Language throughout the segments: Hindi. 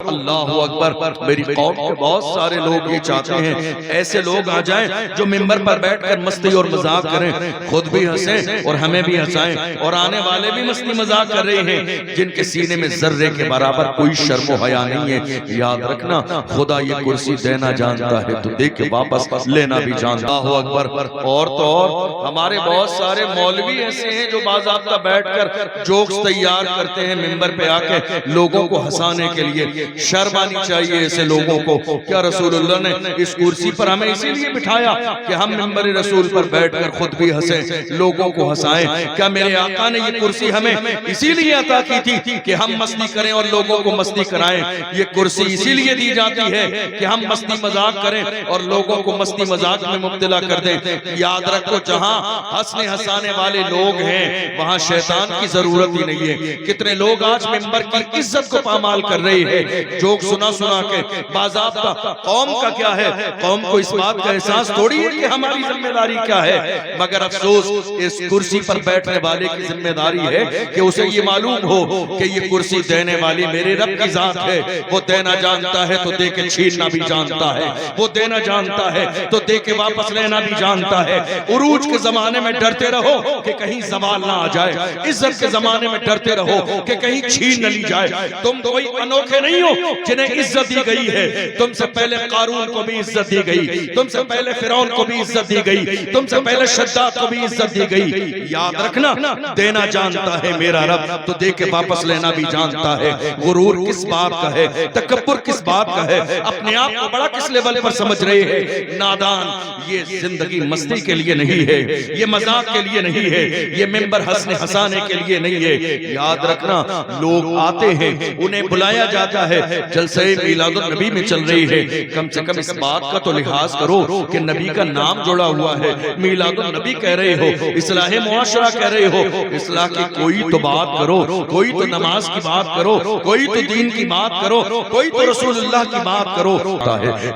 अल्लाह अकबर। मेरी कौम के बहुत सारे लोग ये चाहते हैं ऐसे लोग आ जाएं जो मिंबर पर बैठकर मस्ती और मजाक करें, खुद भी हंसें और हमें भी हंसाएं, और आने वाले भी मस्ती मजाक कर रहे हैं जिनके सीने में जर्रे के बराबर कोई शर्म हया नहीं है। याद रखना, खुदा ये कुर्सी देना जानता है तो दे के वापस लेना भी जानता। अल्लाहू अकबर। और तो और हमारे बहुत सारे मौलवी ऐसे हैं जो बाज़ाब्ता बैठकर जोक्स तैयार करते हैं मिंबर पे आके लोगों को हंसाने के लिए। शर्म आनी चाहिए ऐसे लोगों को। क्या रसूलुल्लाह ने इस कुर्सी पर हमें इसीलिए बिठाया कि हम मिंबर रसूल पर बैठकर खुद भी हंसें, लोगों को हंसाएं? क्या मेरे आका ने ये कुर्सी हमें इसीलिए अता की थी कि हम मस्ती करें और लोगों को मस्ती कराएं? ये कुर्सी इसीलिए दी जाती है कि हम मस्ती मजाक करें और लोगों को मस्ती मजाक में मुब्तला कर दें। याद रखो, जहां हंसने हंसाने वाले लोग हैं वहां शैतान की जरूरत ही नहीं है। कितने लोग आज मिंबर की इज्जत को पामाल कर रहे हैं जोक सुना सुना के। बाज़ाब्ता कौम का क्या है, कौम को इस बात का एहसास थोड़ी है कि हमारी जिम्मेदारी क्या है, मगर अफसोस इस कुर्सी पर बैठने वाले की जिम्मेदारी है कि उसे ये मालूम हो कि ये कुर्सी देने वाली मेरे रब की जात है। वो देना जानता है तो दे के छीनना भी जानता है, वो देना जानता है तो दे के वापस लेना भी जानता है। उरूज के जमाने में डरते रहो कि कहीं सवाल ना आ जाए, इज्जत के जमाने में डरते रहो कि कहीं छीन न ली जाए। तुम कोई अनोखे नहीं हो जिन्हें इज्जत दी गई है। तुमसे पहले कारून को भी इज्जत दी गई, तुमसे पहले फिरौन को भी इज्जत दी गई, तुमसे पहले शद्दाद को भी इज्जत दी गई। याद रखना, देना जानता है मेरा रब तो दे के वापस लेना भी जानता है। गुरूर किस बात का है, तकब्बुर किस बात का है, अपने आप को बड़ा किस लेवल पर समझ रहे हैं? नादान, ये जिंदगी मस्ती के लिए नहीं है, ये मजाक के लिए नहीं है, ये मिंबर हंसने हंसाने के लिए नहीं है। याद रखना, लोग आते हैं, उन्हें बुलाया जाता है, जलसे मीलादुन नबी में चल रही है, कम से कम इस बात का तो लिहाज करो कि नबी का नाम जुड़ा हुआ है। मीलादुन नबी कह रहे हो, इस्लाह मुआशरा कह रहे हो, इस्लाह की कोई तो बात करो, कोई तो नमाज की बात करो, कोई तो दीन की बात करो, कोई तो रसूलुल्लाह की बात करो।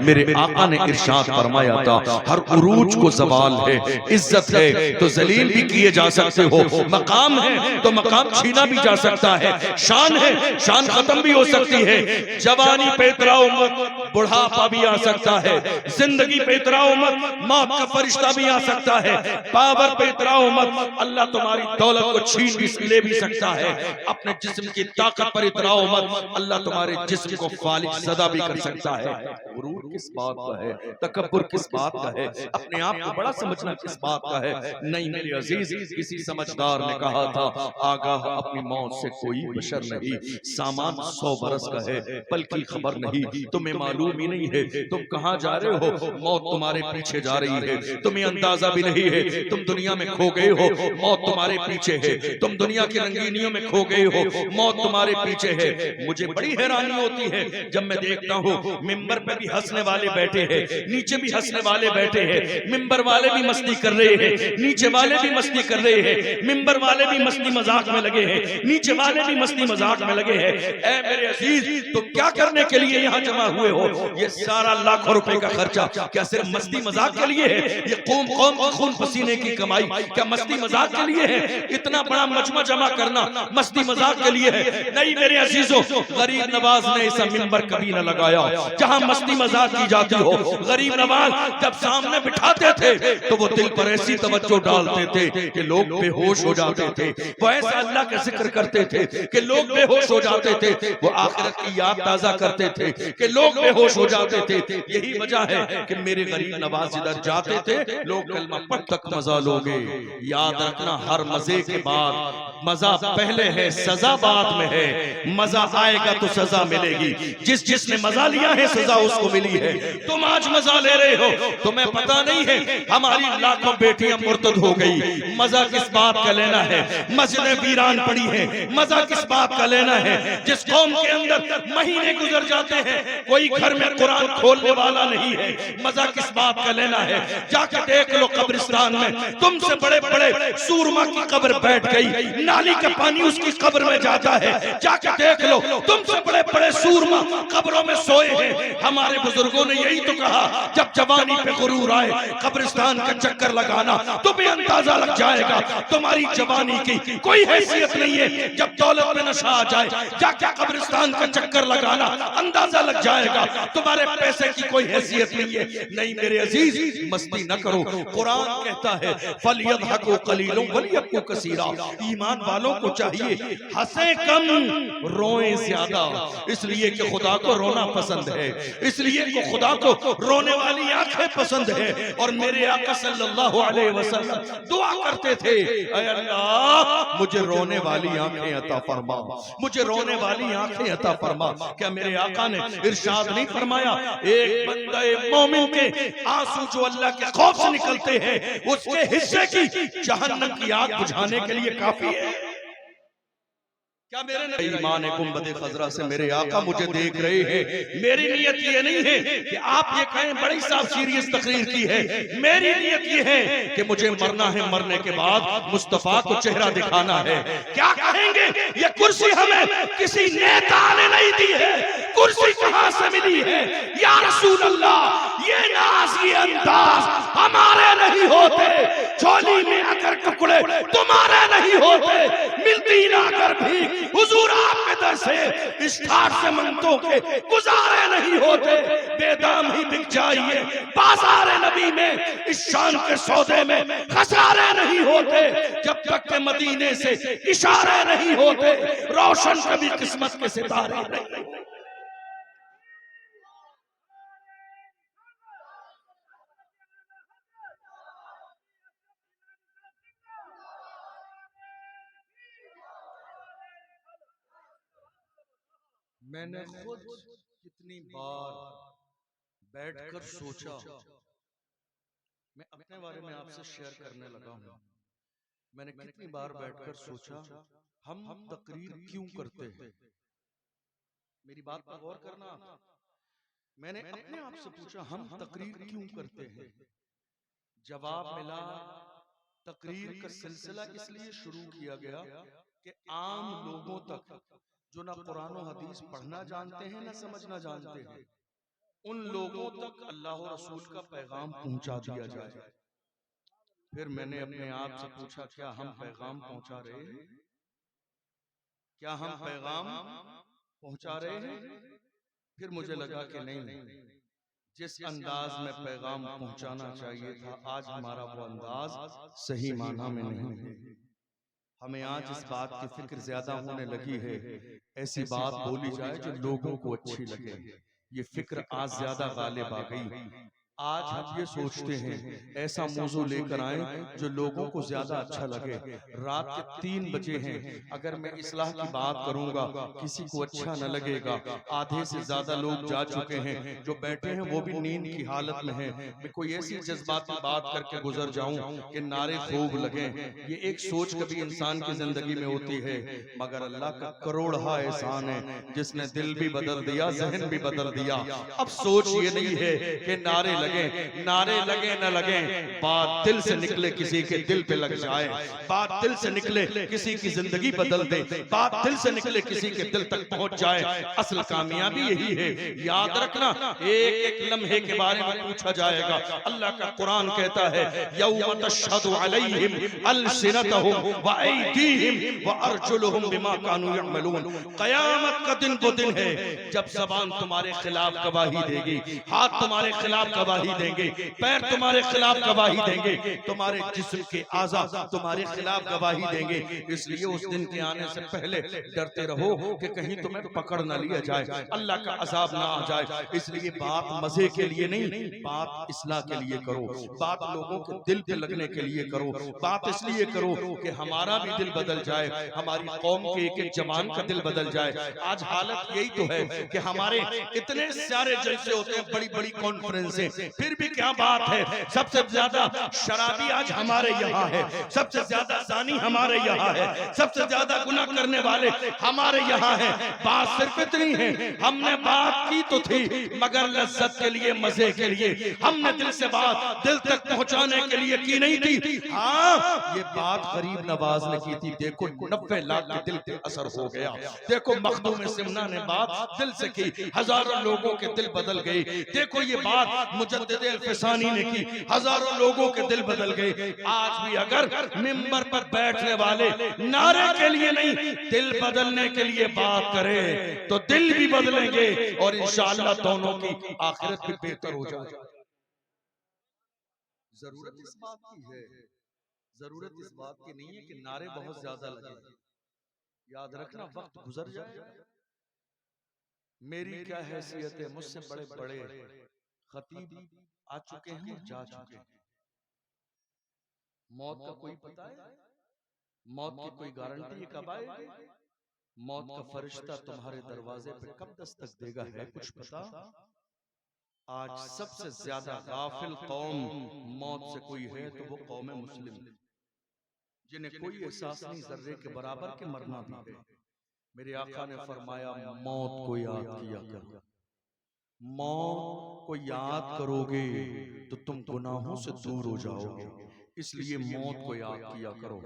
मेरे आका ने इरशाद फरमाया था, हर उरूज को ज़वाल है, इज्जत है तो जलील भी किए जा सकते हो, मकाम है तो मकाम छीना भी जा सकता है, शान है शान खत्म भी हो सकती है। जवानी पे इतरा उम्र, बुढ़ापा भी आ सकता है, जिंदगी पे इतरा उम्र, मौत का फरिश्ता भी आ सकता है, पावर पे इतरा उम्र, अल्लाह तुम्हारी दौलत को छीन भी ले भी सकता है, अपने जिस्म की ताकत पर इतरा उम्र, अल्लाह तुम्हारे जिस्म को फालिज ज़दा भी कर सकता है। गुरूर किस बात का है, तकब्बुर किस बात का है, अपने आप को बड़ा समझना किस बात का है? नहीं मेरे अजीज, किसी समझदार ने कहा था, आगाह अपनी मौत से कोई बशर नहीं, सामान 100 बरस का है बल्कि खबर नहीं, तुम्हें मालूम ही नहीं है तुम कहां जा रहे हो, मौत तुम्हारे पीछे जा रही है, तुम्हें अंदाजा भी नहीं है, तुम दुनिया में खो गए हो, मौत तुम्हारे पीछे है, तुम दुनिया की रंगीनियों में खो गए हो, मौत तुम्हारे पीछे है। मुझे बड़ी हैरानी होती है जब मैं देखता हूँ मिंबर पे भी हंसने वाले बैठे हैं, नीचे भी हंसने वाले बैठे हैं, मिंबर वाले भी मस्ती कर रहे हैं, नीचे वाले भी मस्ती कर रहे हैं, मिंबर वाले भी मस्ती मजाक में लगे हैं, नीचे वाले भी मस्ती मजाक में लगे हैं। ऐ मेरे अजीज, तुम क्या करने के लिए यहाँ जमा हुए हो? ये सारा लाखों रुपए का खर्चा क्या सिर्फ मस्ती मजाक के लिए है? ये कौम कौम की खून पसीने की कमाई क्या मस्ती मजाक के लिए है? इतना बड़ा मजमा जमा करना मस्ती मजाक के लिए है? नहीं मेरे अजीजों, गरीब नवाज ने ऐसा मिंबर कभी न लगाया जहां मस्ती मजाक की जाती हो। गरीब नवाज जब सामने बिठाते थे तो वो दिल पर ऐसी तवज्जो डालते थे कि लोग बेहोश हो जाते थे, वो ऐसा अल्लाह का जिक्र करते थे कि लोग बेहोश हो जाते थे, वो आखिरत की याद ताजा करते थे कि लोग बेहोश हो जाते थे। यही वजह है कि मेरे गरीब नवाज इधर जाते थे, लोग कलमा पढ़ तक मजा लोगे। याद रखना, हर मजे के बाद मजा पहले है, सजा बाद में है। मजा आएगा तो सजा मिलेगी, जिसने मजा लिया है सजा उसको मिली है। तुम आज मजा ले रहे हो, तुम्हें पता नहीं है हमारी लाखों बेटियां मुर्तद हो गई। मजा किस बात का लेना है? मस्जिदें वीरान पड़ी हैं, मजा किस बात का लेना है? जिस कौम के अंदर महीने गुजर जाते हैं कोई घर में कुरान खोलने वाला नहीं है, मजा किस बात का लेना है? जाके देख लो कब्रिस्तान में तुमसे बड़े बड़े सूरमा की कब्र बैठ गई, नाली का पानी उसकी कब्र में जाता है। जाके देख लो तुमसे बड़े बड़े सूरमा कब्रों में सोए हैं। हमारे बुजुर्गों ने यही तो कहा, जब जवानी पे गुरूर आए कब्रिस्तान का चक्कर लगाना, तुम्हें अंदाजा लग जाएगा तुम्हारी जवानी की कोई हैसियत नहीं है। जब दौलत में नशा आ जाए, जाके कब्रिस्तान का चक्कर चक्कर लगाना, अंदाजा लग जाएगा तुम्हारे पैसे की कोई हैसियत नहीं है। नहीं मेरे अजीज, मस्ती न करो। कुरान कहता है फलयदहकू कलीलन वलियबकू कसीरा। ईमान वालों को चाहिए हंसे कम रोए ज्यादा, इसलिए कि खुदा को रोना पसंद है, इसलिए कि खुदा को रोने वाली आंखें पसंद है। और मेरे आका सल्लल्लाहु अलैहि वसल्लम दुआ करते थे, ऐ अल्लाह मुझे रोने वाली आंखें अता फरमा, मुझे रोने वाली आंखें अता फरमा। क्या मेरे आका ने इरशाद नहीं फरमाया, एक बंदे मोमिन के आंसू जो अल्लाह के खौफ से निकलते हैं उसके हिस्से की जहन्नम की आग बुझाने के लिए काफी है। क्या मेरे ईमान गुंबद खजरा से मेरे आका मुझे देख रहे हैं। मेरी नीयत ये नहीं है कि आप ये कहें बड़ी साहब सीरियस तकरीर की है, मेरी नीयत ये है कि मुझे मरना है, मरने के बाद मुस्तफा को चेहरा दिखाना है। क्या कहेंगे, ये कुर्सी हमें किसी नेता ने नहीं दी है, कुर्सी कहां से मिली है या रसूल अल्लाह, ये नाज ये अंदाज हमारे नहीं होते, झोली में अगर टुकड़े तुम्हारे नहीं होते, मिलती ना कर भी हुजूर आपके दर से इस ठाट से मंगतों के गुजारे नहीं होते। बेदाम ही बिक जाइए बाजार नबी में, इस शान के सौदे में खसारे नहीं होते, जब तक के मदीने से इशारे नहीं होते, रोशन कभी किस्मत के सितारे नहीं। मैंने खुद कितनी बार बैठकर सोचा, मैं अपने बारे में आपसे शेयर करने लगा हूं। मैंने कितनी बार बैठकर सोचा हम तकरीर क्यों करते हैं। मेरी बात पर गौर करना। मैंने अपने आप से पूछा हम तकरीर क्यों करते हैं। जवाब मिला तकरीर का सिलसिला इसलिए शुरू किया गया कि आम लोगों तक जो ना कुरान और हदीस पढ़ना जानते हैं ना समझना जानते हैं, उन लोगों तक अल्लाह और रसूल का पैगाम पहुंचा दिया जाए। फिर मैंने अपने आप से पूछा क्या हम पैगाम पहुंचा रहे हैं, क्या हम पैगाम पहुंचा रहे हैं। फिर मुझे लगा कि नहीं, जिस अंदाज में पैगाम पहुंचाना चाहिए था आज हमारा वो अंदाज सही माना में नहीं है। हमें आज इस बात की फिक्र ज्यादा होने लगी है, ऐसी बात बोली जाए जो लोगों को अच्छी लगे। ये फिक्र आज ज्यादा गालिब आ गई। आज हम ये सोचते हैं ऐसा मौजू लेकर आए जो लोगों को ज्यादा अच्छा लगे। रात के 3 बजे हैं, अगर मैं इस्लाह की बात करूंगा किसी को अच्छा न लगेगा। आधे से ज्यादा लोग जा चुके हैं, जो बैठे हैं वो भी नींद की हालत में हैं। मैं कोई ऐसी जज्बाती बात करके गुजर जाऊं कि नारे खूब लगे, ये एक सोच कभी इंसान की जिंदगी में होती है। मगर अल्लाह का करोड़हा एहसान है जिसने दिल भी बदल दिया, जहन भी बदल दिया। अब सोच ये नहीं है कि नारे नारे लगे न लगे, बात दिल से निकले किसी के दिल पे लग जाए, बात दिल से निकले किसी की जिंदगी बदल दे, बात दिल से निकले किसी के दिल तक पहुंच जाए। असल कामयाबी यही है। याद रखना, एक एक लम्हे के बारे में पूछा जाएगा। अल्लाह का कुरान कहता है यौम तशहदु अलैहिम अलसिनतहुम व अयदीहिम व अर्जुलुहुम बिमा कानू यअमलून। कयामत का दिन वो दिन है जब ज़बान तुम्हारे खिलाफ गवाही देगी, हाथ तुम्हारे खिलाफ गवाही देंगे, पैर तुम्हारे खिलाफ गवाही देंगे, तुम्हारे जिस्म के आज़ा तुम्हारे खिलाफ गवाही देंगे। इसलिए उस दिन के आने से पहले डरते रहो कि कहीं तुम्हें पकड़ ना लिया जाए, अल्लाह का अजाब ना आ जाए। इसलिए बात मजे के लिए नहीं, बात इस्लाह के लिए करो, बात लोगों के दिल पे लगने के लिए करो, बात इसलिए करो कि हमारा भी दिल बदल जाए, हमारी कौम के एक एक जवान का दिल बदल जाए। आज हालत यही तो है कि हमारे इतने सारे जलसे होते हैं, बड़ी बड़ी कॉन्फ्रेंसें, फिर भी क्या बात है, सबसे ज्यादा शराबी आज हमारे यहाँ है, सबसे ज्यादा जानी हमारे यहाँ है, सबसे ज्यादा गुनाह करने वाले हमारे यहाँ है। बात सिर्फ इतनी है, हमने बात की तो थी मगर लज्जत के लिए, मजे के लिए, हमने दिल से बात दिल तक पहुंचाने के लिए की नहीं थी। हाँ, ये बात गरीब नवाज ने की थी। देखो 90 लाख के दिल पे असर हो गया। देखो मखदूम सिमना ने बात दिल से की, हजारों लोगों के दिल बदल गए। देखो ये बात मुजद्दिद अल-फिसानी ने की, हजारों लोगों के दिल बदल गए। आज भी अगर मिंबर पर बैठने वाले नारे के लिए नहीं, दिल बदलने के लिए बात करें तो दिल भी बदलेंगे और इंशाअल्लाह दोनों की आखिरत भी बेहतर हो जाएगी। जरूरत इस बात की है, जरूरत इस बात की नहीं है कि नारे बहुत ज्यादा लगे। याद रखना, वक्त गुजर जाए। मेरी क्या हैसियत है, मुझसे बड़े बड़े खतीब आ चुके हैं और जा चुके हैं। मौत का कोई पता है? मौत की कोई गारंटी है कब आएगी? मौत का फरिश्ता तुम्हारे दरवाजे पे कब दस्तक देगा, है कुछ पता? आज सबसे ज्यादा गाफिल कौम मौत से कोई है तो वो कौम मुस्लिम, जिन्हें कोई एहसास नहीं जर्रे के बराबर के मरना भी है। मेरे आका ने फरमाया, मौत को याद किया करो। मौत को याद करोगे तो तुम गुनाहों से दूर हो जाओगे, इसलिए मौत को याद किया करो।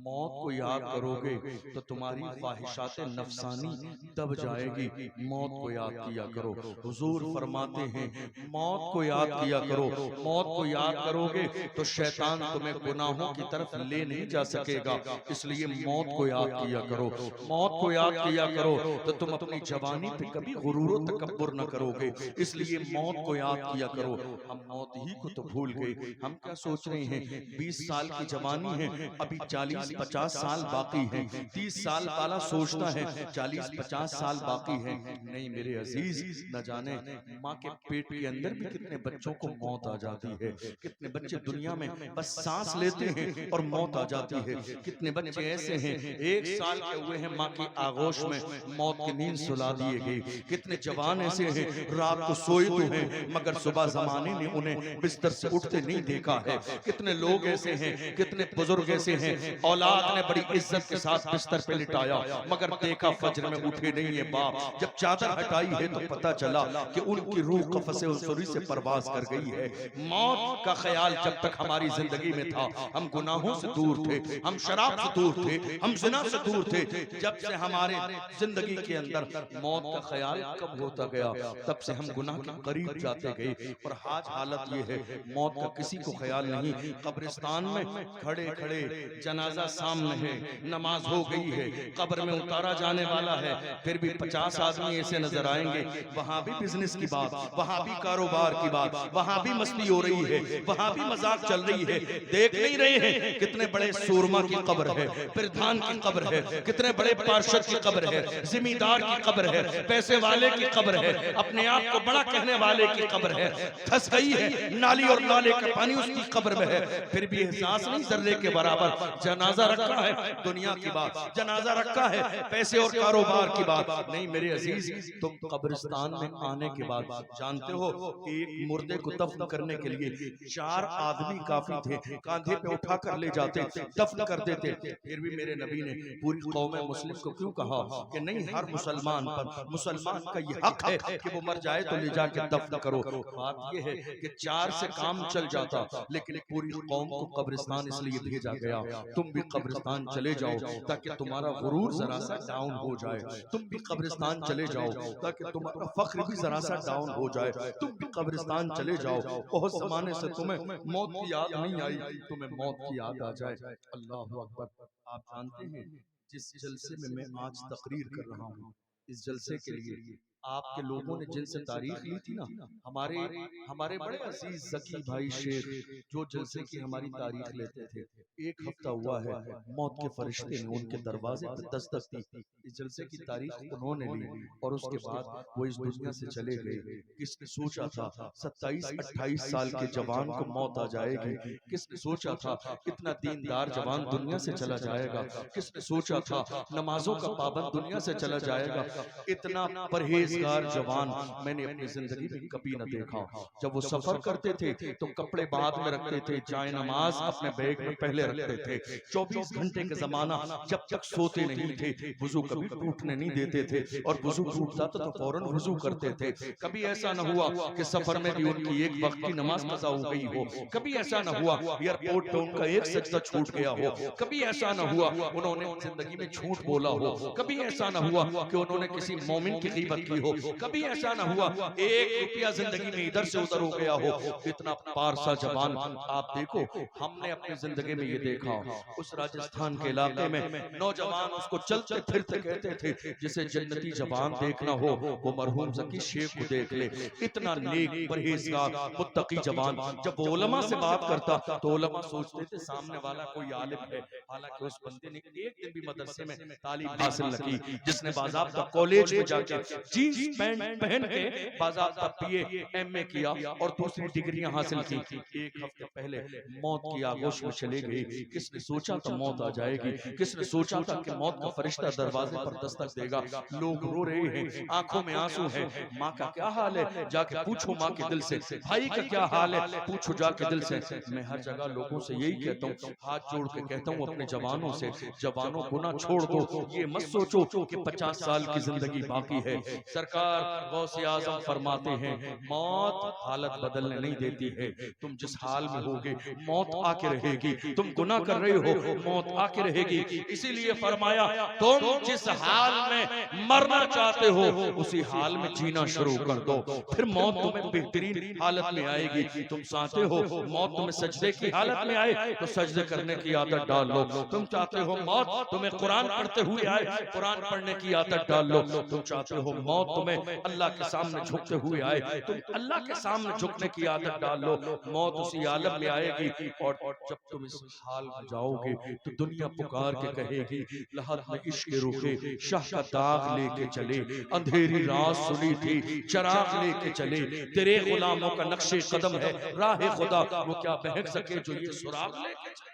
मौत को याद करोगे तो तुम्हारी ख्वाहिशात नफसानी दब जाएगी। मौत को याद किया करो। हुजूर फरमाते हैं, मौत को याद किया करो। मौत को याद करोगे तो शैतान तुम्हें गुनाहों की तरफ ले नहीं जा सकेगा, इसलिए मौत को याद किया करो। मौत को याद किया करो तो तुम अपनी जवानी पे कभी गुरूर और तकब्बुर न करोगे, इसलिए मौत को याद किया करो। हम मौत ही को तो भूल गए। हम क्या सोच रहे हैं, 20 साल की जवानी है, अभी 40-50 साल बाकी है। 30 साल वाला सोचता है 40-50 साल बाकी है। नहीं मेरे अजीज, न जाने माँ के पेट के अंदर भी कितने बच्चों को मौत आ जाती है। कितने बच्चे दुनिया में बस सांस लेते हैं और मौत आ जाती है। कितने बच्चे ऐसे हैं 1 साल के हुए हैं, माँ की आगोश में मौत की नींद सुला दिए गए। कितने जवान ऐसे हैं रात को सोए तो हैं मगर सुबह जमाने ने उन्हें बिस्तर से उठते नहीं देखा है। कितने लोग ऐसे हैं, कितने बुजुर्ग ऐसे हैं, औलाद ने बड़ी इज्जत के साथ बिस्तर पे लिटाया मगर देखा फज्र में उठे नहीं है बाप। जब चादर हटाई है तो पता चला कि उनकी रूह कफ़स उसूरी से परवाज कर गई है। मौत का ख्याल जब तक हमारी जिंदगी में था, हम गुनाहों से दूर थे, हम शराब से दूर थे, हम ज़िना से दूर थे। जब से हमारे जिंदगी के अंदर मौत का ख्याल कब होता गया, तब से हम गुनाह के करीब जाते गए। और आज हालत ये है, मौत का किसी को ख्याल नहीं। कब्रिस्तान में खड़े खड़े जनाजा सामने है, नमाज हो गई है, कब्र में उतारा जाने वाला है, फिर भी 50 आदमी ऐसे नजर आएंगे। वहां भी बिजनेस की बात, वहां भी कारोबार की बात, वहां भी मस्ती हो रही है, वहां भी मजाक चल रही है। देख नहीं रहे हैं कितने बड़े सूरमा की कब्र है, प्रधान की कब्र है, कितने बड़े पार्षद की कब्र है, जिम्मेदार की कब्र है, पैसे वाले की कब्र है, अपने आप को बड़ा कहने वाले की कब्र है। धस गई है नाली और नाले का पानी उसकी कब्र में है, फिर भी एहसास नहीं जर्रे के बराबर। जनाजा रखा है दुनिया की बात, जनाजा रखा है पैसे और कारोबार की बात नहीं। मेरे अजीज, तुम कब्रिस्तान में आने के बाद जानते हो कि एक मुर्दे को दफन करने के लिए 4 आदमी काफी थे, कांधे पे उठा कर ले जाते, दफन कर देते। फिर भी मेरे नबी ने पूरी कौम मुस्लिम को क्यों कहा कि नहीं, हर मुसलमान पर, मुसलमान का ये हक है कि वो मर जाए तो ले जाके दफन करो। बात ये है कि 4 से काम चल जाता, लेकिन पूरी कौम को कब्रिस्तान इसलिए भेजा गया। तुम भी कब्रिस्तान चले जाओ ताकि तुम्हारा गुरूर जरा सा डाउन हो जाए। तुम भी कब्रिस्तान चले जाओ ताकि तुम्हारा फख्र भी जरा सा डाउन हो जाए। तुम भी कब्रिस्तान चले जाओ, बहुत जमाने से तुम्हें मौत की याद नहीं आई, तुम्हें मौत की याद आ जाए। अल्लाह अकबर। आप जानते हैं जिस जलसे में मैं आज तकरीर कर रहा हूँ, इस जलसे के लिए आपके लोगों ने जिनसे तारीख ली थी ना, हमारे बड़े अजीज जकी भाई शेख जो जलसे की हमारी तारीख लेते थे, 1 हफ्ता हुआ है मौत के फरिश्ते ने उनके दरवाजे पर दस्तक दी। इस जलसे की तारीख उन्होंने ली और उसके बाद वो इस दुनिया से चले गए। किसने सोचा था 27-28 साल के जवान को मौत आ जाएगी? किसने सोचा था इतना दीनदार जवान दुनिया से चला जाएगा? किसने सोचा था नमाजों का पाबंद दुनिया से चला जाएगा? इतना परहेजगार जवान मैंने अपनी जिंदगी में कभी न देखा। जब वो सफर करते थे तो कपड़े बाद में रखते थे, जाए नमाज अपने बैग में पहले रखते थे। 24 घंटे का जमाना, जब तक सोते नहीं थे वुजू कभी टूटने नहीं देते थे, और वुजू टूटता तो फौरन वुजू करते थे। कभी ऐसा न हुआ कि सफर में भी उनकी एक वक्त की नमाज कज़ा हो गई हो, कभी ऐसा न हुआ एयरपोर्ट पे उनका एक सजदा छूट गया हो, कभी ऐसा न हुआ उन्होंने जिंदगी में झूठ बोला हो, कभी ऐसा न हुआ कि उन्होंने किसी मोमिन की ग़ीबत की हो। कभी ऐसा ना हुआ 1 रुपया जिंदगी में इधर से उधर हो गया हो। इतना पारसा जबान आप देखो, हमने अपनी जिंदगी में ये देखा, उस राजस्थान के इलाके में नौजवान उसको चलते फिरते कहते थे जिसे जन्नती जबान देखना हो वो मरहूम ज़की शेख को देख ले। इतना नेक परहेजगार मुत्तकी जबान। जब वो उलमा से बात करता तो उलमा सोचते थे सामने वाला कोई आलिम है, हालांकि उस बंदे ने एक दिन भी मदरसे में तालीम हासिल न की, जिसने बाज़ाब्ता कॉलेज में जाके जीन्स पैंट पहन के बाज़ाब्ता पीए एमए किया और दूसरी डिग्रियां हासिल की। एक हफ्ते पहले मौत की आगोश में चले गए। किसने सोचा था मौत आ जाएगी, किसने सोचा था कि मौत का फरिश्ता दरवाजे पर दस्तक देगा। लोग रो रहे हैं, आंखों में आंसू हैं। माँ का क्या हाल है, जाके पूछो माँ के दिल से। भाई का क्या हाल है, पूछो जाके दिल से। मैं हर जगह लोगों से यही कहता हूँ, हाथ जोड़ के कहता हूँ अपने जवानों से, जवानों गुनाह छोड़ दो। ये मत सोचो कि 50 साल की जिंदगी बाकी है। सरकार गौसे आजम फरमाते हैं मौत हालत बदलने नहीं देती है। तुम जिस हाल में होगे मौत आके रहेगी। तुम गुनाह कर रहे हो मौत आके रहेगी। इसीलिए फरमाया तुम जिस हाल में मरना चाहते हो उसी हाल में जीना शुरू कर दो, फिर मौत तुम्हें बेहतरीन हालत में आएगी। तुम चाहते हो मौत तुम्हें सजदे की हालत में आए तो सजदे करने की आदत डाल लो। तुम चाहते हो मौत तुम्हें कुरान पढ़ते हुए आए, कुरान पढ़ने की आदत डाल लो। तुम चाहते हो मौत तुम्हें अल्लाह के सामने झुकते हुए आए, तुम अल्लाह के सामने झुकने की आदत डाल लो। मौत उसी आलम में आएगी और जब तुम इस हाल में जाओगे तो दुनिया पुकार के कहेगी लहद में इश्क रुके शाह का दाग लेके चले, अंधेरी रात सुनी थी चिराग लेके चले, तेरे गुलामों का नक्शे कदम है राह खुदा, वो क्या बहक सके जो ये सुराग लेके चले।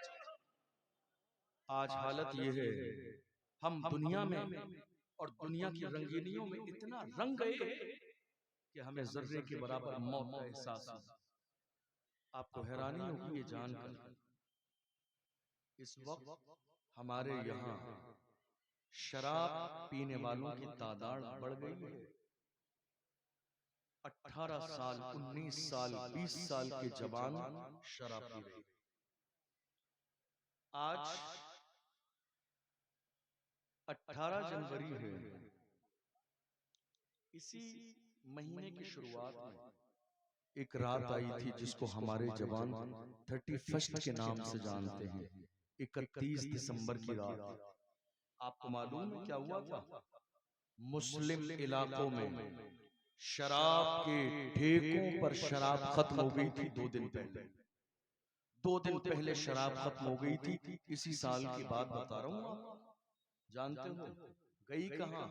आज हालत ये है, हम दुनिया में और दुनिया की रंगीनियों में इतना रंग गए कि हमें जर्रे के बराबर मौत का एहसास नहीं। आपको हैरानी होगी ये जानकर, इस वक्त हमारे यहाँ शराब पीने वालों की तादाद बढ़ गई है। 18 साल 19 साल 20 साल के जवान शराब पी रहे। आज 18 जनवरी है, इसी महीने की शुरुआत में एक रात आई थी जिसको हमारे जवान 31 के नाम से जानते हैं। 31 दिसंबर की रात। आपको मालूम है क्या हुआ था? मुस्लिम इलाकों में शराब के ठेकों पर शराब खत्म हो गई थी 2 दिन पहले। 2 दिन पहले शराब खत्म हो गई थी। इसी साल की बात बता रहा हूं। आप जानते हो गई कहां?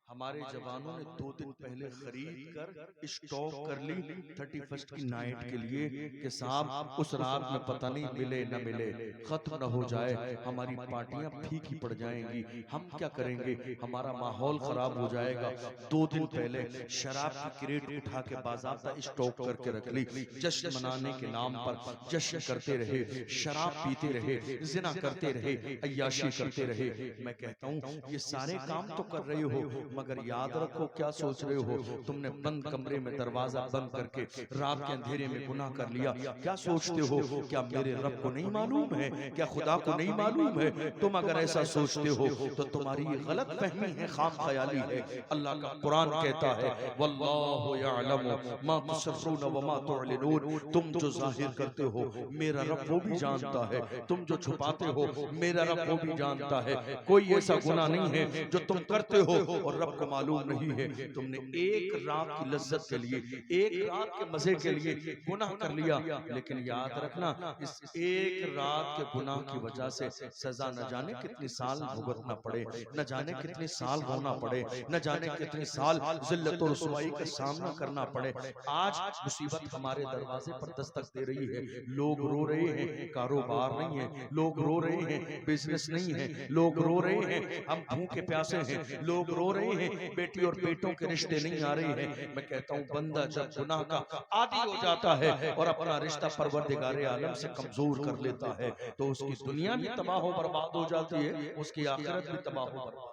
हमारे जवानों ने 2 दिन पहले खरीद कर स्टॉक कर ली 31 की नाइट के लिए कि साहब उस रात में पता नहीं मिले न मिले, खत्म न हो जाए, हमारी पार्टियां फीकी पड़ जाएंगी, हम क्या करेंगे, हमारा माहौल खराब हो जाएगा। 2 दिन पहले शराब की क्रेट उठा के बाज़ाब्ता स्टॉक करके रख ली। जश्न मनाने के नाम पर जश्न करते रहे, शराब पीते रहे, जिना करते रहे, अय्याशी करते रहे। मैं कहता हूं ये सारे काम तो कर रहे हो, मगर याद रखो क्या सोच रहे हो? तुमने बंद कमरे में दरवाजा बंद करके रात के अंधेरे में गुनाह कर लिया। क्या सोचते हो क्या मेरे रब को नहीं मालूम है, क्या खुदा को नहीं मालूम है? तुम अगर ऐसा सोचते हो तो तुम्हारी गलत फहमी है, खाम ख्याली है। अल्लाह का कुरान कहता है वल्लाहु यअलमु मा तुसर्रून व मा तुअलिनून, तुम जो जाहिर करते हो मेरा रब वो भी जानता है, तुम जो छुपाते हो मेरा रब वो भी जानता है। कोई ऐसा गुनाह नहीं है जो तुम करते हो और रब को मालूम नहीं है। तुमने एक रात की लज्जत के लिए, एक रात के मजे के लिए गुनाह कर लिया, लेकिन याद रखना इस एक रात के गुनाह की वजह से सजा न जाने कितनी साल भुगतना पड़े, न जाने कितने साल रोना पड़े, न जाने कितने साल जिल्लत और रुसवाई का सामना करना पड़े। आज मुसीबत हमारे दरवाजे पर दस्तक दे रही है। लोग रो रहे हैं, कारोबार नहीं है, लोग रो रहे हैं, बिजनेस नहीं है, लोग रो रहे हैं, हम भूखे प्यासे हैं, लोग रो रहे हैं, बेटी और बेटों के रिश्ते नहीं आ रहे हैं। मैं कहता हूं बंदा जब गुनाह का आदी हो जाता है और अपना रिश्ता परवरदिगारे आलम से कमजोर कर लेता है तो उसकी दुनिया भी तबाह बर्बाद हो जाती है, उसकी आखिरत भी तबाह बर्बाद।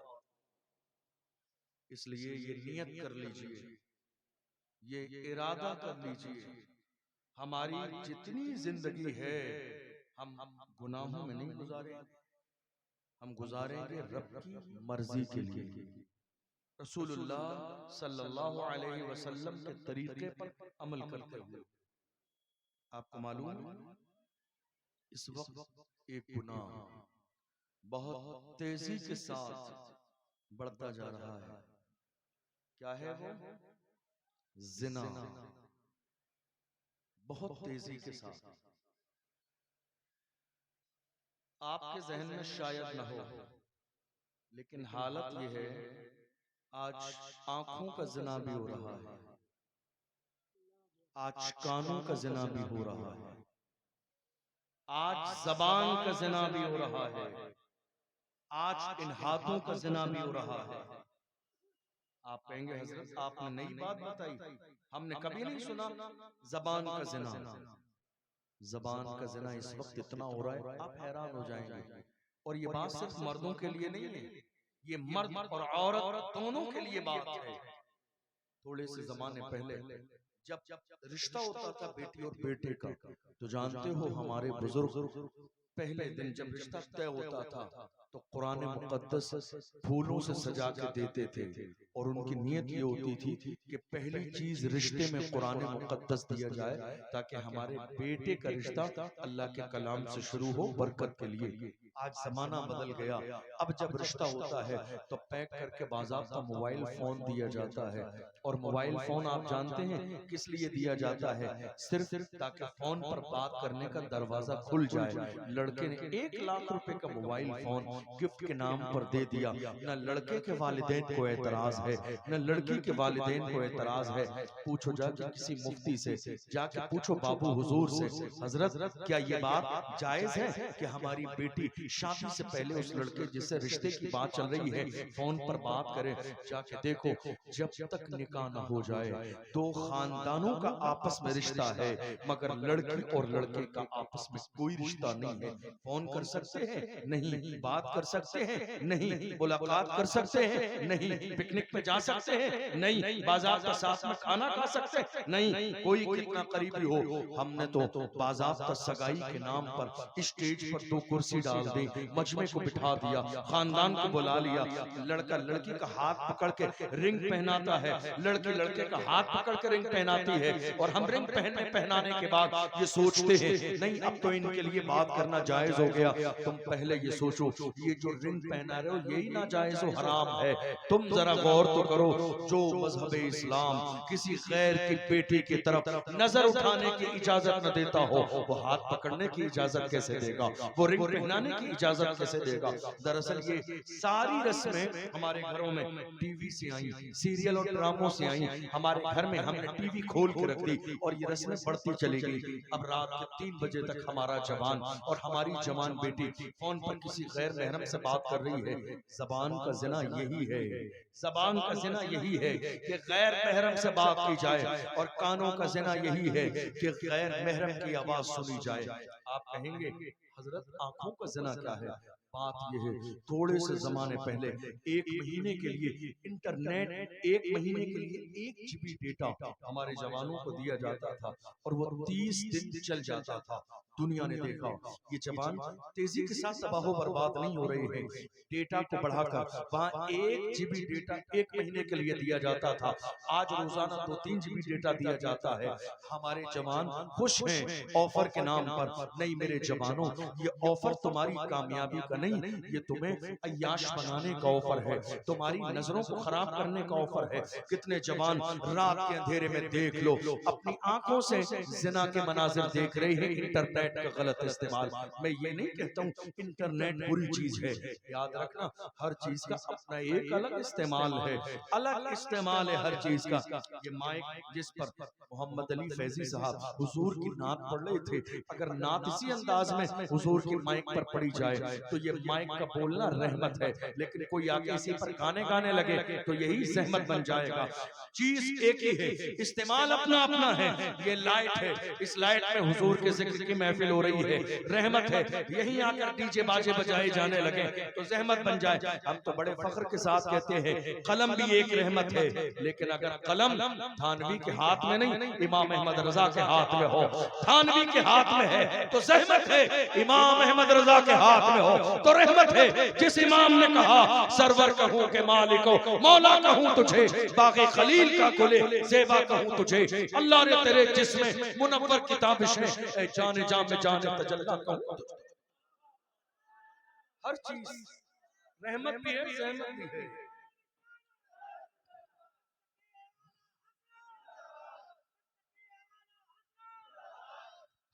इसलिए ये नियत कर लीजिए, ये इरादा कर लीजिए, हमारी जितनी जिंदगी है हम गुनाहों में नहीं गुजारेंगे, हम गुजारेंगे रब की मर्जी के लिए। रसूलुल्लाह सल्लल्लाहु अलैहि वसल्लम के तरीके पर अमल करते हुए। आपको मालूम है इस वक्त एक गुनाह बहुत तेजी के साथ बढ़ता जा रहा है। क्या है वो? जिना। बहुत तेजी के साथ। आपके जहन में शायद न हो, लेकिन हालत यह है आज आंखों का जिना भी हो रहा है, आज कानों का जिना भी हो रहा है, आज जबान का जिना भी हो रहा है, आज इन हाथों का जिना भी हो रहा है। आप कहेंगे हजरत आपने नई बात बताई, हमने कभी नहीं सुना जबान का जिना। जबान का जिना इस वक्त इतना हो रहा है आप हैरान हो जाएंगे। और ये बात सिर्फ मर्दों के लिए नहीं है, ये मर्द और औरत दोनों के लिए बात है। थोड़े से जमाने पहले जब रिश्ता होता था बेटी और बेटे का, तो जानते हो हमारे बुजुर्ग पहले दिन जब रिश्ता तय होता था तो कुरान मुकद्दस फूलों से सजा के देते थे। और उनकी नीयत ये होती थी कि पहली चीज रिश्ते में कुरान मुकद्दस दिया जाए, ताकि हमारे बेटे का रिश्ता अल्लाह के कलाम से शुरू हो, बरकत के लिए। आज जमाना बदल गया, अब जब रिश्ता होता है तो पैक करके बाज़ाब्ता मोबाइल फोन दिया जाता है। और मोबाइल फोन आप जानते हैं किस लिए दिया जाता है? सिर्फ ताकि फोन पर बात करने का दरवाजा खुल जाए। लड़के ने 1 लाख रुपए का मोबाइल फोन गिफ्ट के नाम पर दे दिया। न लड़के के वालिदैन को एतराज है, न लड़की के वालिदैन को एतराज है। पूछो जाके किसी मुफ्ती से, जाके पूछो बाबू हुजूर से, हजरत क्या ये बात जायज है कि हमारी बेटी शादी से पहले उस लड़के जिससे रिश्ते की बात चल रही है फोन पर बात करे? जाके देखो, जब तक निकाह न हो जाए 2 खानदानों का आपस में रिश्ता है, मगर लड़की और लड़के का आपस में कोई रिश्ता नहीं है। फोन कर सकते हैं? नहीं। बात कर सकते हैं? नहीं। मुलाकात कर सकते हैं? नहीं। पिकनिक पे जा सकते हैं? नहीं। बाज़ाब्ता साथ में खाना खा सकते हैं? नहीं। कोई कितना करीबी हो, हमने तो बाज़ाब्ता सगाई के नाम पर स्टेज पर 2 कुर्सी डाल दी, मजमे को बिठा दिया, खानदान को बुला लिया। लड़का लड़की का हाथ पकड़ के रिंग पहनाता है, लड़की लड़के का हाथ पकड़ के रिंग पहनाती है। और हम रिंग पहनाने के बाद ये सोचते हैं नहीं अब तो इनके लिए बात करना जायज हो गया। तुम पहले ये सोचो, ये जो रिंग पहना रहे हो यही ना जायज हो, हराम है। तुम जरा गौर तो करो, जो मजहब इस्लाम किसी गैर की बेटी की तरफ नजर उठाने की इजाजत न देता हो, वो हाथ पकड़ने की इजाजत कैसे देगा? वो रिंग पहनाने की इजाजत कैसे देगा? दरअसल ये सारी रस्में हमारे घरों में टीवी से आई, सीरियल और ड्रामों से आई। हमारे घर में हमने टीवी खोल के रख दी और ये रस्में बढ़ती चली गई। अब रात के 3 बजे तक हमारा जवान और हमारी जवान बेटी फोन पर किसी गैर महरम से बात कर रही है। जबान का जिना यही है, जबान का जिना यही है कि गैर महरम से बात की जाए, और कानों का जिना यही है कि गैर महरम की आवाज सुनी जाए। आप कहेंगे हजरत आंखों का जिना क्या है? बात यह है, थोड़े से जमाने पहले 1 महीने के लिए इंटरनेट, 1 महीने के लिए 1 GB डेटा हमारे जवानों को दिया जाता था और वो 30 दिन चल जाता था। दुनिया ने देखा ये जवान तेजी के साथ तबाह बर्बाद नहीं हो रहे हैं। डेटा को बढ़ाकर वहां 1 GB डेटा 1 महीने के लिए दिया जाता था, आज रोजाना 2-3 GB डेटा दिया जाता है। हमारे जवान खुश हैं ऑफर के नाम पर। नहीं मेरे जवानों, ये ऑफर तुम्हारी कामयाबी का नहीं, ये तुम्हें अय्याश बनाने का ऑफर है, तुम्हारी नजरों को खराब करने का ऑफर है। कितने जवान रात के अंधेरे में देख लो अपनी आंखों से जिना के मनाजिर देख रहे हैं, इंटरनेट का गलत इस्तेमाल। मैं ये नहीं कहता हूँ इंटरनेट बुरी चीज है, याद रखना हर चीज का अपना एक अलग इस्तेमाल है, अलग इस्तेमाल है हर चीज का। ये माइक जिस पर मोहम्मद अली फैजी साहब हुजूर की नात पढ़ रहे थे, अगर नात इसी अंदाज में हुजूर की माइक पर पढ़ी जाए तो ये माइक का बोलना रहमत है, लेकिन कोई आके इसी पर गाने गाने लगे तो यही सहमत बन जाएगा। चीज एक ही है, इस्तेमाल अपना अपना है। ये लाइट है, इस लाइट में हुजूर के जिक्र की महफिल महफिल हो रही है, रहमत है, यहीं आकर डीजे बाजे बजाए जाने लगे तो जहमत बन जाए। हम तो बड़े फख्र के साथ कहते हैं कलम भी एक रहमत है, लेकिन अगर कलम थानवी के हाथ में नहीं, इमाम अहमद रजा के हाथ में हो, थानवी के हाथ में है तो जहमत है, इमाम अहमद रजा के हाथ में हो तो रहमत है। जिस इमाम ने कहा सरवर कहूं के मालिको, मौला कहूं तुझे, बागे खलील का कुले ज़ेबा कहूं तुझे, अल्लाह ने तेरे जिस्म मुनव्वर की ताबिश में ए जाने जाम में जाने तजल्ला कहूं तुझे। हर चीज रहमत भी है, ज़हमत भी है।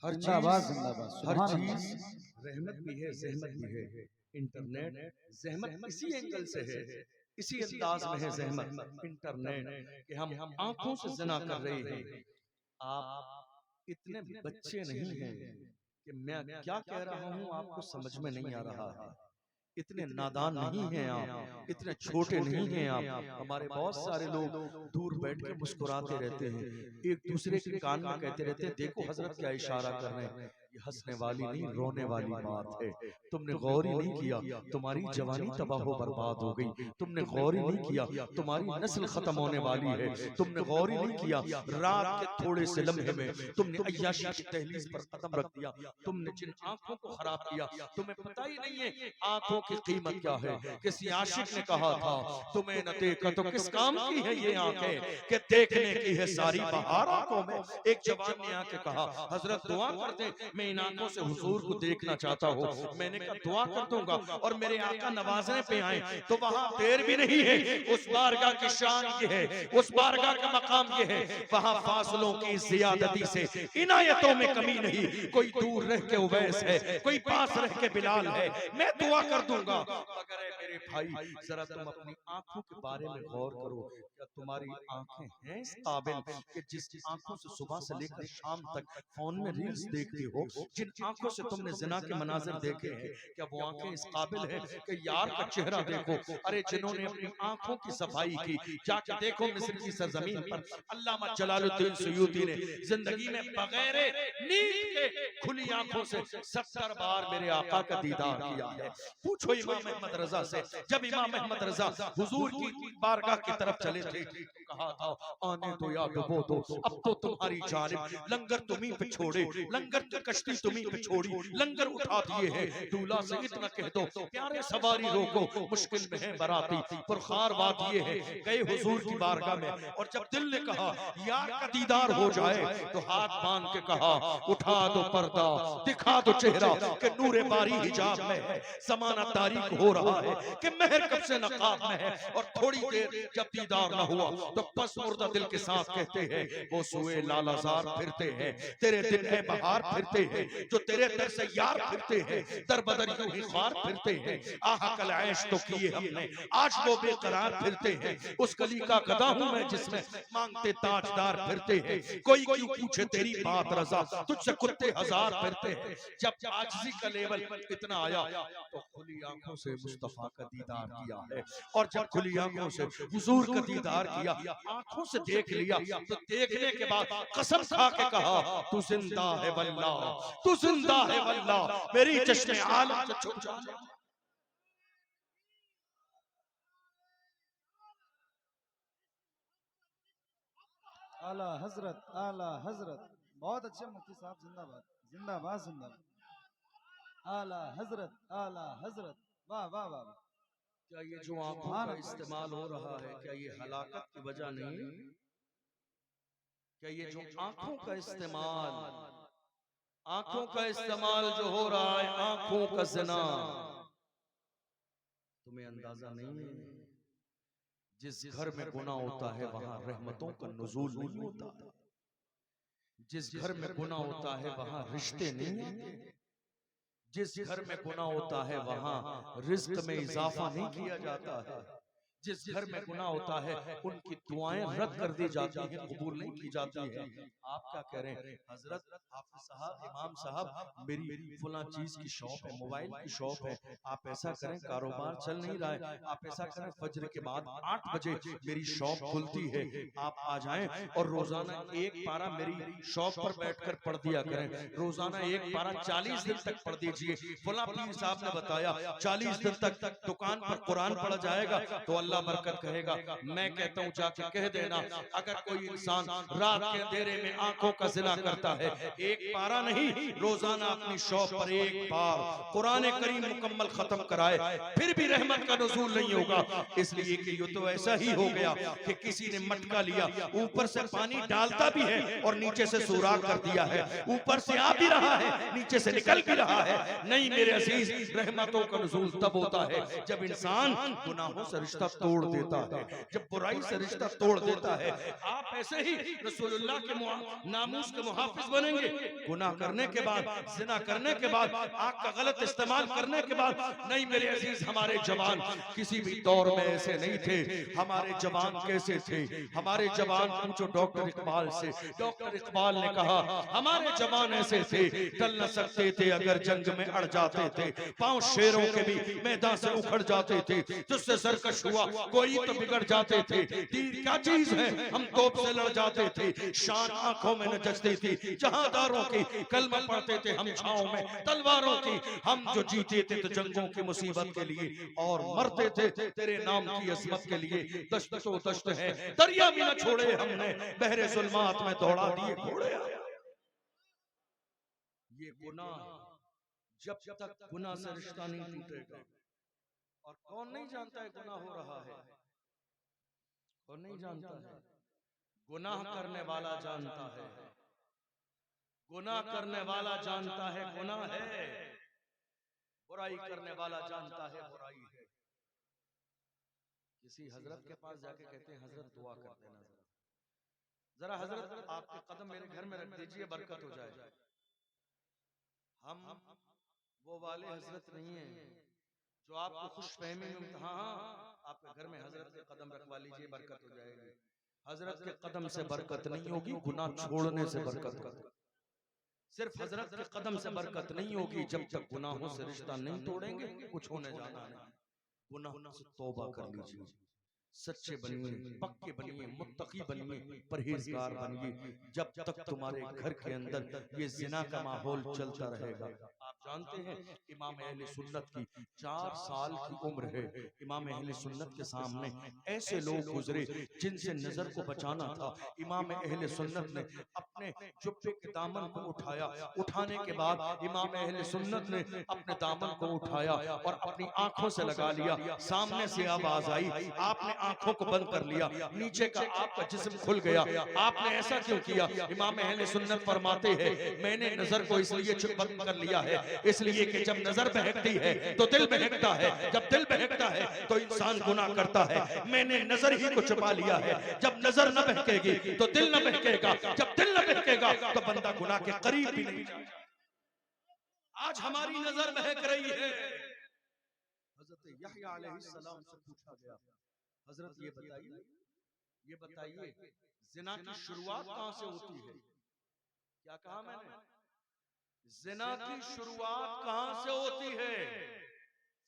हर चीज रहमत भी है, ज़हमत भी है। इंटरनेट ज़हमत इसी एंगल से है, इसी अंदाज में है ज़हमत इंटरनेट कि हम आंखों से ज़िना कर रहे हैं। आप इतने बच्चे नहीं हैं कि मैं क्या कह रहा हूं आपको समझ में नहीं आ रहा है। इतने नादान नहीं हैं आप, इतने छोटे नहीं हैं आप। हमारे बहुत सारे लोग दूर बैठ के मुस्कुराते रहते हैं, एक दूसरे के कान में कहते रहते हैं देखो हजरत क्या इशारा कर रहे हैं। ये हंसने वाली नहीं रोने वाली बात है। तुमने गौर ही नहीं किया तुम्हारी जवानी तबाह बर्बाद हो गई, तुमने गौर ही नहीं किया तुम्हारी नस्ल खत्म होने वाली है, तुमने गौर ही नहीं किया रात के थोड़े से लम्हे में तुमने अय्याशी की दहलीज पर कदम रख दिया, तुमने जिन आंखों को खराब किया तुम्हें पता ही नहीं है आंखों की कीमत क्या है। किसी आशिक ने कहा था तुम्हें न देखा तो किस काम की है ये आंखें कि देखने की है सारी बहार आंखों में। एक जवान ने आके कहा हजरत दुआ कर दे, मैं इन आंखों से हुजूर को देखना चाहता हूँ। मैंने कहा दुआ कर दूंगा और मेरे आका नवाजने पे आए तो वहां देर भी नहीं है। उस बारगाह की शान ये है, उस बारगाह का मकाम ये है, वहां फासलों की जियादती से इनायतों में कमी नहीं। कोई दूर रह के उवैस है, कोई पास रह के बिलाल है, मैं दुआ कर दूंगा। मगर मेरे भाई जरा तुम अपनी आंखों के बारे में गौर करो, क्या तुम्हारी आंखें हैं इस काबिल कि जिस आंखों से सुबह से लेकर शाम तक फोन में रील्स देखती हो, जिन आंखों से तुमने जिना के मनाजिर देखे हैं, क्या वो आंखें इस काबिल हैं कि यार का चेहरा देखो। अरे जिन्होंने अपनी आंखों की सफाई की, जाके देखो मिस्र की सरजमीन पर अल्लामा जलालुद्दीन सुयूती ने जिंदगी में बगैर नींद के खुली आंखों से 70 बार मेरे आका का दीदार किया है। पूछो इमाम अहमद रजा से, जब इमाम अहमद रजा हुजूर की बारगाह की तरफ चले थे कहा था आने दो या डुबो दो, अब तो तुम्हारी जानिब लंगर तुम्ही पे छोड़े, लंगर की कश्ती तुम्ही पे छोड़ी, लंगर उठा दिए हैं। दूल्हा से इतना कह दो प्यारे सवारी रोको, मुश्किल में है बराती पुरखार वादिये है गए हुजूर की बारगाह में। और जब दिल ने कहा यार का दीदार हो जाए तो हाथ बांध के कहा उठा दो पर्दा दिखा दो चेहरा कि नूरे बारी हिजाब में है, जमाना तारीख हो रहा है कि महर कब से नकाब में है। और थोड़ी देर जब दीदार न हुआ तो पस मुर्दा दिल के साथ कहते हैं वो सुए लालाजार फिरते हैं, तेरे दिन है बहार फिरते हैं, जो तेरे दर से यार फिरते हैं, दर बदर यूं ही ख्वार फिरते हैं। आहा कल ऐश तो किए हमने आज वो बेकरार फिरते हैं, उस गली का गदा हूं मैं जिसमें मांगते ताजदार फिरते हैं। कोई क्यों पूछे तेरी बात रजा तुझसे कुत्ते हजार फिरते हैं। जब आजिज़ी का लेवल इतना आया तो खुली आंखों से मुस्तफा का दीदार किया है। और जब खुली आंखों से हुजूर का दीदार किया, आंखों से देख लिया, तो देखने के बाद कसम खा के कहा तू जिंदा है वल्लाह, तू जिंदा है वल्लाह, मेरी चश्मे आलम से छुप जा। आला हजरत, आला हजरत, बहुत अच्छे मुफ्ती साहब, जिंदाबाद जिंदाबाद जिंदाबाद। आला हजरत, आला हजरत, वाह वाह वाह। क्या ये जो आंखों का इस्तेमाल हो रहा है क्या ये हलाकत की वजह नहीं? क्या ये जो आंखों का इस्तेमाल, आंखों का इस्तेमाल जो हो रहा है, आंखों का ज़िना, तुम्हें अंदाजा नहीं है? जिस घर में गुनाह होता है वहां रहमतों का नुज़ूल नहीं होता। जिस घर में गुनाह होता है वहां रिश्ते नहीं होते। जिस घर में गुनाह होता है वहां रिज्क में इजाफा नहीं किया जाता है। जिस घर में गुनाह होता है उनकी दुआएं रद्द कर दी जाती हैं, कबूल नहीं की जाती है। आप क्या कह रहे हैं, हजरत हाफिज साहब, इमाम साहब, मेरी फलां चीज की शॉप है, मोबाइल की शॉप है, आप ऐसा करें, कारोबार चल नहीं रहा है, आप ऐसा करें, फजर के बाद 8 बजे मेरी शॉप खुलती है, आप आ जाएं और रोजाना एक पारा मेरी शॉप पर बैठकर पढ़ दिया करें, रोजाना एक पारा 40 दिन तक पढ़ दीजिए। फला पीर साहब ने बताया 40 दिन तक दुकान पर कुरान पढ़ा जाएगा तो अल्लाह बरकत कहेगा। मैं कहता हूँ जाके कह देना, अगर कोई इंसान रात के अंधेरे में आंखों का जिना करता है, एक पारा नहीं, रोजाना अपनी शॉप पर एक बार कुरान करीम मुकम्मल खत्म कराए, फिर भी रहमत का नुज़ूल नहीं होगा। इसलिए कि ये तो ऐसा ही हो गया कि किसी ने मटका लिया, ऊपर से पानी डालता भी है और नीचे से सुराख कर दिया है, ऊपर से आ भी रहा है, नीचे से निकल भी रहा है। नहीं मेरे अजीज, रहमतों का नुज़ूल तब होता है जब इंसान गुनाहों से रिश्ता तोड़ देता है, जब बुराई से रिश्ता तोड़ देता है। आप ऐसे ही रसूलुल्लाह के नामूस के मुहाफिज बनेंगे, गुनाह करने के बाद, जिना करने के बाद, आग का गलत इस्तेमाल करने के बाद। नहीं मेरे अजीज, हमारे जवान किसी भी दौर में ऐसे नहीं थे। हमारे जवान कैसे थे? हमारे जवान पूछो डॉक्टर इकबाल से। डॉक्टर इकबाल ने कहा हमारे जवान ऐसे थे, टल न सकते थे अगर जंग में अड़ जाते थे, पांव शेरों के भी मैदान से उखड़ जाते थे, तुझसे सरकश हुआ कोई तो बिगड़ जाते थे, तीर क्या चीज है हम तोप से लड़ जाते थे, शान आंखों में न जचती थी जहांदारों की, कलमा पढ़ते थे हम छांव में तलवारों की, हम जो जीते थे तो जंगों की मुसीबत के लिए और मरते थे तेरे नाम की अजमत के लिए। दश्त तो दश्त है, दरिया भी न छोड़े हमने, बहरे जुल्मात में दौड़ा दिए घोड़े। ये गुनाह, जब तक गुनाह से रिश्ता नहीं टूटेगा, और कौन नहीं जानता है गुनाह हो रहा है, कौन नहीं जानता है? गुनाह करने वाला जानता है, गुनाह करने वाला जानता है गुनाह है, बुराई करने वाला जानता है बुराई है। किसी हजरत के पास जाके कहते हैं हजरत दुआ कर देना, जरा हजरत आपके कदम मेरे घर में रख दीजिए, बरकत हो जाए। हम वो वाले हजरत नहीं है जो आपको खुश फहमी में, हाँ आपके घर में हजरत के कदम रखवा लीजिए, बरकत हो जाएगी। हजरत के कदम से बरकत नहीं होगी, गुनाह छोड़ने से बरकत होगी। सिर्फ हजरत के कदम से बरकत नहीं होगी, जब तक गुनाहों से रिश्ता नहीं तोड़ेंगे कुछ होने जाना नहीं। गुनाह से तौबा कर लीजिए, सच्चे बनिए, पक्के बनिए, मुत्तकी बनिए, परहेजगार बनिए। जब तक तुम्हारे घर के अंदर ये जिना का माहौल चलता रहेगा। आप जानते हैं इमाम अहले सुन्नत की 4 साल की उम्र है, इमाम अहले सुन्नत के सामने ऐसे लोग गुजरे जिनसे नजर को बचाना था। इमाम अहले सुन्नत ने अपने जुब्बे के दामन को उठाया, उठाने के बाद इमाम अहले सुन्नत ने अपने दामन को उठाया और अपनी आंखों से लगा लिया। सामने से आवाज आई, आपने आंखों को बंद कर लिया, नीचे का आपका जिस्म खुल गया, आपने ऐसा क्यों किया? इमाम अहले सुन्नत फरमाते हैं मैंने नजर को इसलिए बंद कर लिया है, इसलिए कि जब नजर बहकती है तो दिल बहकता है, जब दिल बहकता है तो इंसान गुनाह करता है। मैंने नजर ही को छुपा लिया है, जब नजर न बहकेगी तो दिल न बहकेगा, जब दिल न बहकेगा तो बंदा गुनाह के करीब भी नहीं जाएगा। आज हमारी नजर बहक रही है। हजरत यहया अलैहिस्सलाम से पूछा गया, हजरत ये बताइए जिना की शुरुआत कहां से होती है? क्या कहा मैंने? जिना की शुरुआत कहां से होती है?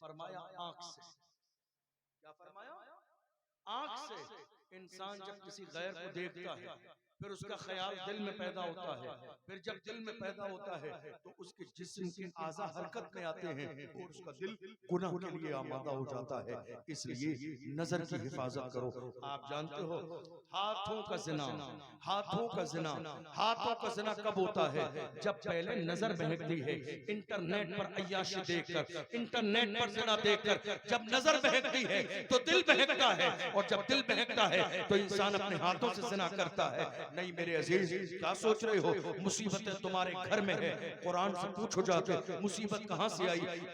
फरमाया आंख से। क्या फरमाया? आंख से। इंसान जब किसी गैर को देखता है फिर उसका ख्याल दिल में पैदा होता है, फिर जब दिल में पैदा होता है तो उसके जिस्म के आज़ा हरकत में आते हैं और उसका दिल गुनाह के लिए आमादा हो जाता है। इसलिए नजर की हिफाजत करो। आप जानते हो हाथों का जिना, हाथों का जिना, हाथों का जिना कब होता है? जब पहले नजर बहकती है, इंटरनेट पर अय्याशी देखकर, इंटरनेट पर जिना देखकर जब नजर बहकती है तो दिल बहकता है, और जब दिल बहकता है तो इंसान अपने हाथों से जिना करता है। नहीं मेरे अजीज, क्या सोच रहे हो मुसीबतें तुम्हारे घर में है? कुरान से पूछो जाके मुसीबत कहां से आई तो